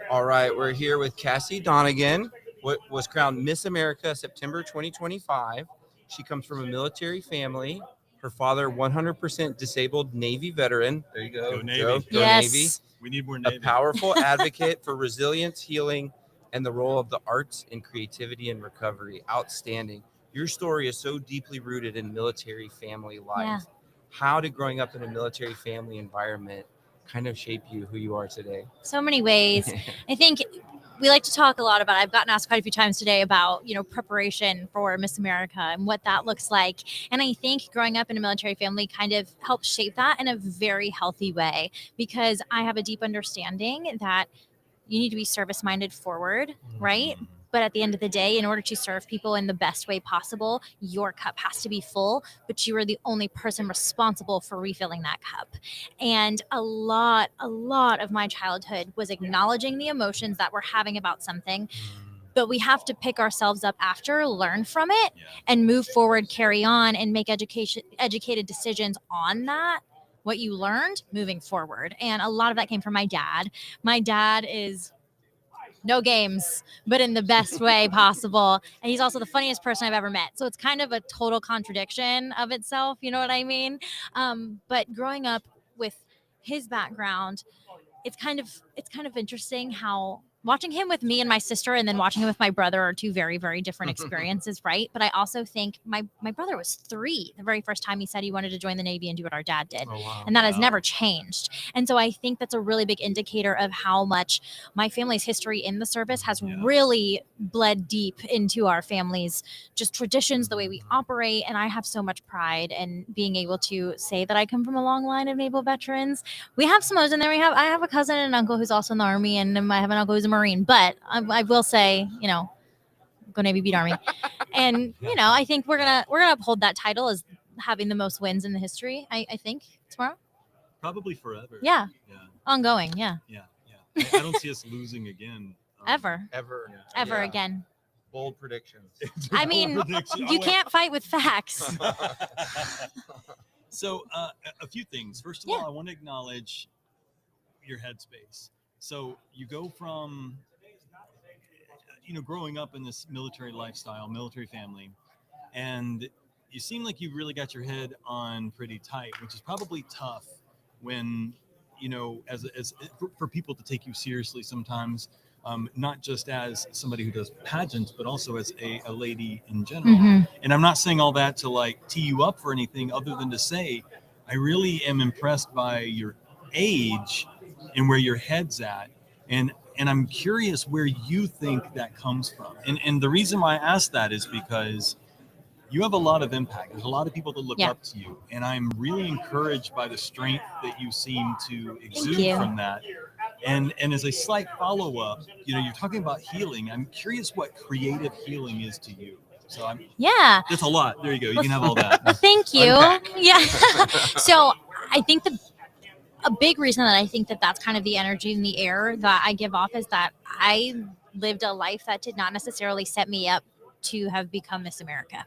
All right, we're here with Cassie Donegan, what was crowned Miss America September 2025. She comes from a military family. Her father, 100% disabled Navy veteran. There you go, Go Navy. Joe. Go Yes. Navy. We need more A Navy. powerful advocate for resilience, healing, and the role of the arts in creativity and recovery. Outstanding. Your story is so deeply rooted in military family life. Yeah. How did growing up in a military family environment kind of shape you who you are today? So many ways. I think we like to talk a lot about, I've gotten asked quite a few times today about, preparation for Miss America and what that looks like. And I think growing up in a military family kind of helped shape that in a very healthy way, because I have a deep understanding that you need to be service-minded forward, right? But at the end of the day, in order to serve people in the best way possible, your cup has to be full, but you are the only person responsible for refilling that cup. And a lot of my childhood was acknowledging the emotions that we're having about something, but we have to pick ourselves up after, learn from it, and move forward, carry on, and make educated decisions on that, what you learned moving forward. And a lot of that came from my dad. My dad is no games, but in the best way possible. And he's also the funniest person I've ever met. So it's kind of a total contradiction of itself. You know what I mean? But growing up with his background, it's kind of interesting how watching him with me and my sister and then watching him with my brother are two very, very different experiences, right? But I also think my brother was 3 the very first time he said he wanted to join the Navy and do what our dad did. Oh, wow. And that has never changed. And so I think that's a really big indicator of how much my family's history in the service has really bled deep into our family's just traditions, the way we operate. And I have so much pride in being able to say that I come from a long line of naval veterans. We have Samoans, and then I have a cousin and an uncle who's also in the Army, and I have an uncle who's a Marine. But I will say, go Navy, beat Army. And I think we're gonna uphold that title as having the most wins in the history. I think tomorrow. Probably forever. Yeah. Ongoing. Yeah. I don't see us losing again. Ever Yeah. again. Bold predictions. I mean, you can't fight with facts. So a few things. First of all, I want to acknowledge your headspace. So you go from, growing up in this military lifestyle, military family, and you seem like you really got your head on pretty tight, which is probably tough when, as for people to take you seriously sometimes, not just as somebody who does pageants, but also as a lady in general. And I'm not saying all that to tee you up for anything other than to say, I really am impressed by your age and where your head's at. And I'm curious where you think that comes from. And the reason why I ask that is because you have a lot of impact. There's a lot of people that look up to you. And I'm really encouraged by the strength that you seem to exude from that. And as a slight follow-up, you're talking about healing. I'm curious what creative healing is to you. So that's a lot. There you go. You can have all that. Thank you. Yeah. So I think a big reason that I think that that's kind of the energy in the air that I give off is that I lived a life that did not necessarily set me up to have become Miss America.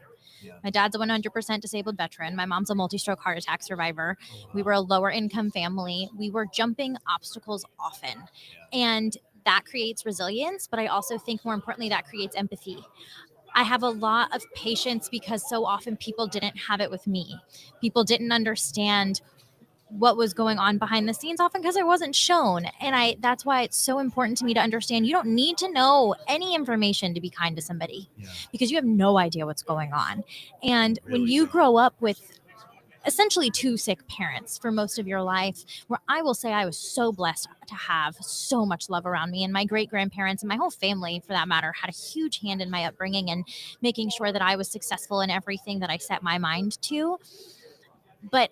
My dad's a 100% disabled veteran. My mom's a multi-stroke heart attack survivor. We were a lower income family. We were jumping obstacles often. And that creates resilience, but I also think more importantly, that creates empathy. I have a lot of patience because so often people didn't have it with me. People didn't understand what was going on behind the scenes, often because it wasn't shown. And that's why it's so important to me to understand you don't need to know any information to be kind to somebody because you have no idea what's going on. And when you grow up with essentially 2 sick parents for most of your life, where I will say I was so blessed to have so much love around me, and my great-grandparents and my whole family, for that matter, had a huge hand in my upbringing and making sure that I was successful in everything that I set my mind to. But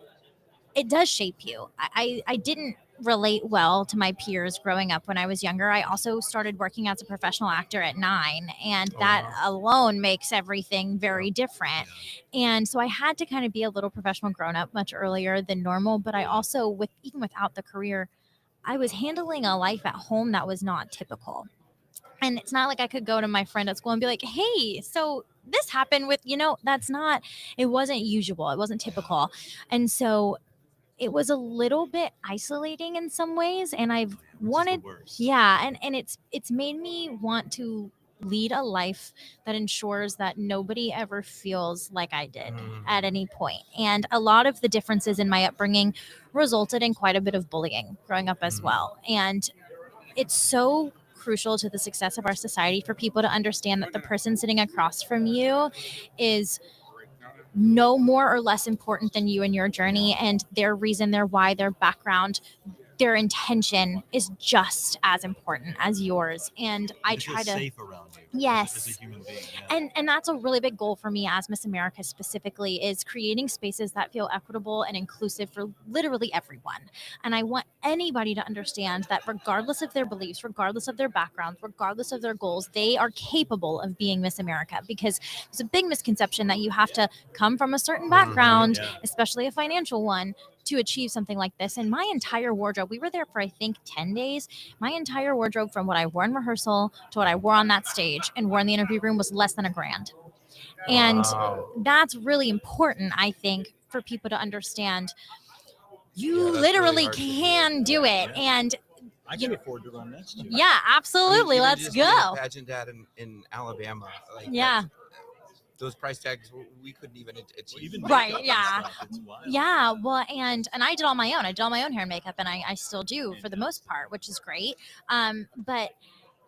it does shape you. I didn't relate well to my peers growing up when I was younger. I also started working as a professional actor at 9, and that alone makes everything very different. And so I had to kind of be a little professional grown up much earlier than normal. But I also, even without the career, I was handling a life at home that was not typical. And it's not like I could go to my friend at school and be like, hey, so this happened with, it wasn't usual. It wasn't typical. And so it was a little bit isolating in some ways, and I've Which is the wanted, worst. yeah, and it's made me want to lead a life that ensures that nobody ever feels like I did at any point. And a lot of the differences in my upbringing resulted in quite a bit of bullying growing up as well. And it's so crucial to the success of our society for people to understand that the person sitting across from you is no more or less important than you and your journey, and their reason, their why, their background, their intention is just as important as yours. And I To feel try to, safe around you. yes, As a human being. Yeah. and that's a really big goal for me as Miss America specifically, is creating spaces that feel equitable and inclusive for literally everyone. And I want anybody to understand that regardless of their beliefs, regardless of their backgrounds, regardless of their goals, they are capable of being Miss America, because there's a big misconception that you have to come from a certain background, Yeah. especially a financial one, to achieve something like this. And my entire wardrobe, we were there for I think 10 days. My entire wardrobe, from what I wore in rehearsal to what I wore on that stage and wore in the interview room, was less than $1,000. And Wow. that's really important, I think, for people to understand. You Yeah, that's literally really hard to do. can do it. Yeah. And I can afford to run that too. yeah, I mean, absolutely. even Let's just being a go. pageant dad in Alabama. Like, Yeah. those price tags we couldn't even achieve. Even Right, makeup and yeah. stuff, it's wild. Yeah, well, and I did all my own. I did all my own hair and makeup, and I still do for the most part, which is great. But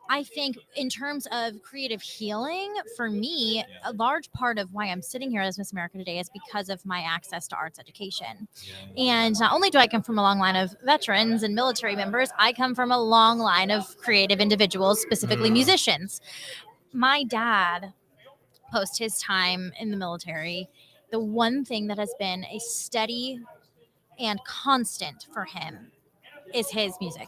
I think in terms of creative healing, for me, a large part of why I'm sitting here as Miss America today is because of my access to arts education. Yeah. And not only do I come from a long line of veterans and military members, I come from a long line of creative individuals, specifically musicians. My dad, post his time in the military, the one thing that has been a steady and constant for him is his music.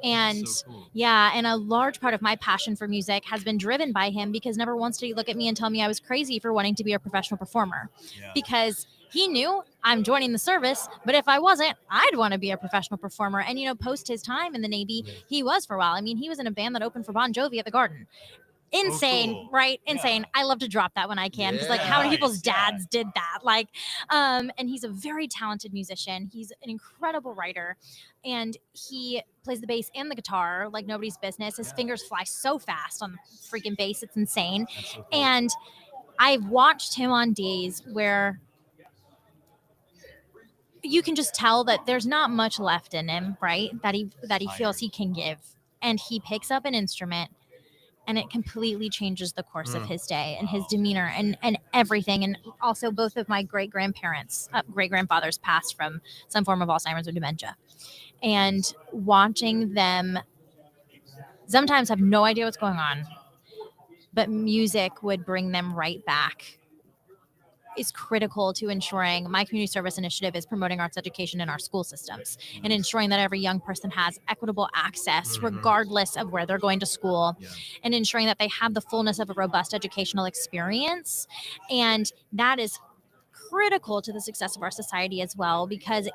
And So cool. yeah, and a large part of my passion for music has been driven by him, because never once did he look at me and tell me I was crazy for wanting to be a professional performer. Yeah. Because he knew I'm joining the service, but if I wasn't, I'd want to be a professional performer. And, you know, post his time in the Navy, he was for a while. I mean, he was in a band that opened for Bon Jovi at the Garden. Insane, cool. right? Insane. Yeah. I love to drop that when I can, because like, how many Nice, people's yeah. dads did that? Like, and he's a very talented musician. He's an incredible writer, and he plays the bass and the guitar like nobody's business. His fingers fly so fast on the freaking bass, it's insane. That's so cool. And I've watched him on days where you can just tell that there's not much left in him, right? That he feels he can give, and he picks up an instrument, and it completely changes the course of his day and his demeanor and everything. And also, both of my great grandfathers passed from some form of Alzheimer's or dementia, and watching them sometimes have no idea what's going on, but music would bring them right back, is critical to ensuring my community service initiative is promoting arts education in our school systems and ensuring that every young person has equitable access regardless of where they're going to school, and ensuring that they have the fullness of a robust educational experience. And that is critical to the success of our society as well, because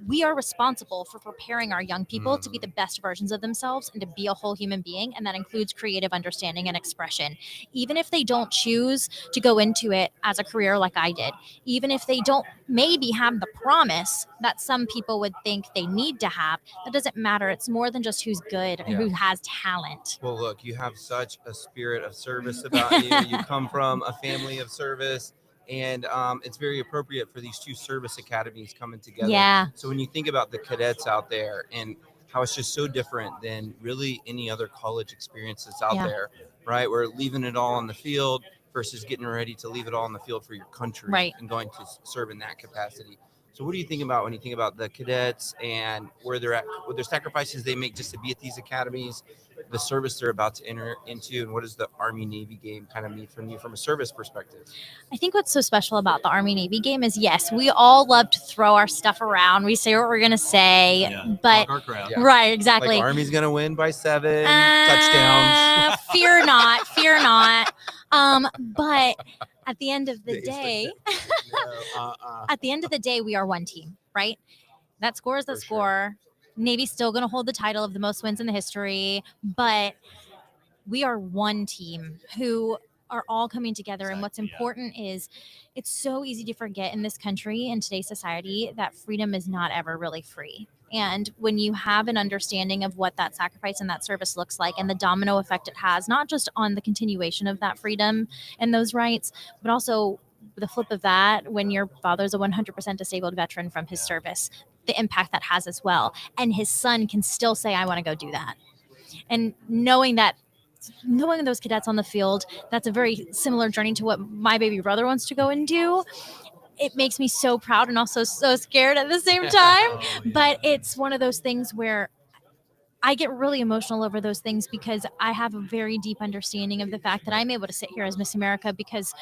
we are responsible for preparing our young people to be the best versions of themselves and to be a whole human being. And that includes creative understanding and expression. Even if they don't choose to go into it as a career like I did, even if they don't maybe have the promise that some people would think they need to have, that doesn't matter. It's more than just who's good and who has talent. Well, look, you have such a spirit of service about you. You come from a family of service. And it's very appropriate for these two service academies coming together. Yeah. So when you think about the cadets out there and how it's just so different than really any other college experience that's out there, right? We're leaving it all on the field versus getting ready to leave it all on the field for your country and going to serve in that capacity. So what do you think about when you think about the cadets and where they're at, what their sacrifices they make just to be at these academies, the service they're about to enter into, and what does the Army-Navy game kind of mean from you from a service perspective? I think what's so special about the Army-Navy game is, yes, we all love to throw our stuff around. We say what we're going to say, but right, exactly. Like Army's going to win by 7 touchdowns. Fear not, fear not. But at the end of the day, at the end of the day, we are one team, right? That score is the score. Navy's still going to hold the title of the most wins in the history, but we are one team who are all coming together. And what's important is it's so easy to forget in this country and today's society that freedom is not ever really free. And when you have an understanding of what that sacrifice and that service looks like and the domino effect it has, not just on the continuation of that freedom and those rights, but also the flip of that, when your father's a 100% disabled veteran from his service, the impact that has as well. And his son can still say, I want to go do that. And knowing those cadets on the field, that's a very similar journey to what my baby brother wants to go and do. It makes me so proud and also so scared at the same time. But it's one of those things where I get really emotional over those things because I have a very deep understanding of the fact that I'm able to sit here as Miss America because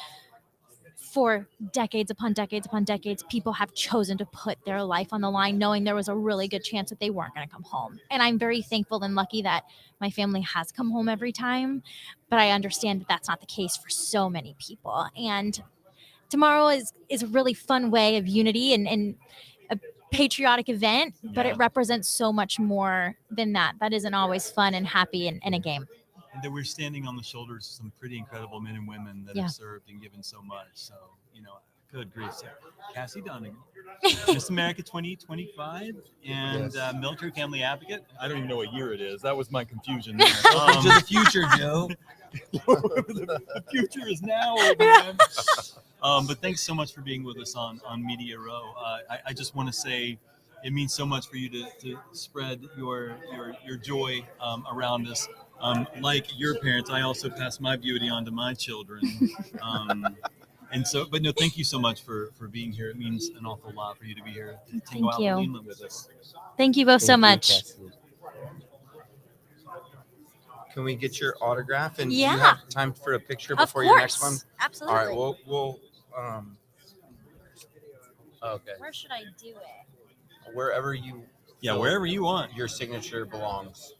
for decades upon decades upon decades, people have chosen to put their life on the line, knowing there was a really good chance that they weren't going to come home. And I'm very thankful and lucky that my family has come home every time. But I understand that that's not the case for so many people. And tomorrow is a really fun way of unity and a patriotic event, but it represents so much more than that. That isn't always fun and happy in a game. And that we're standing on the shoulders of some pretty incredible men and women that have served and given so much. So, good grief. So, Cassie Donegan, Miss America 2025, and military family advocate. I don't even know what year it is. That was my confusion. There. Into the future, Joe. The future is now, old man. But thanks so much for being with us on Media Row. I just want to say it means so much for you to spread your joy around us. Like your parents, I also pass my beauty on to my children. And so, but no, thank you so much for being here. It means an awful lot for you to be here. Thank you. Lima with us. Thank you both so much. Can we get your autograph? And Yeah. do you have time for a picture Of before your next one? course. Absolutely. All right, we'll okay. Where should I do it? Wherever you Wherever you want. your signature belongs.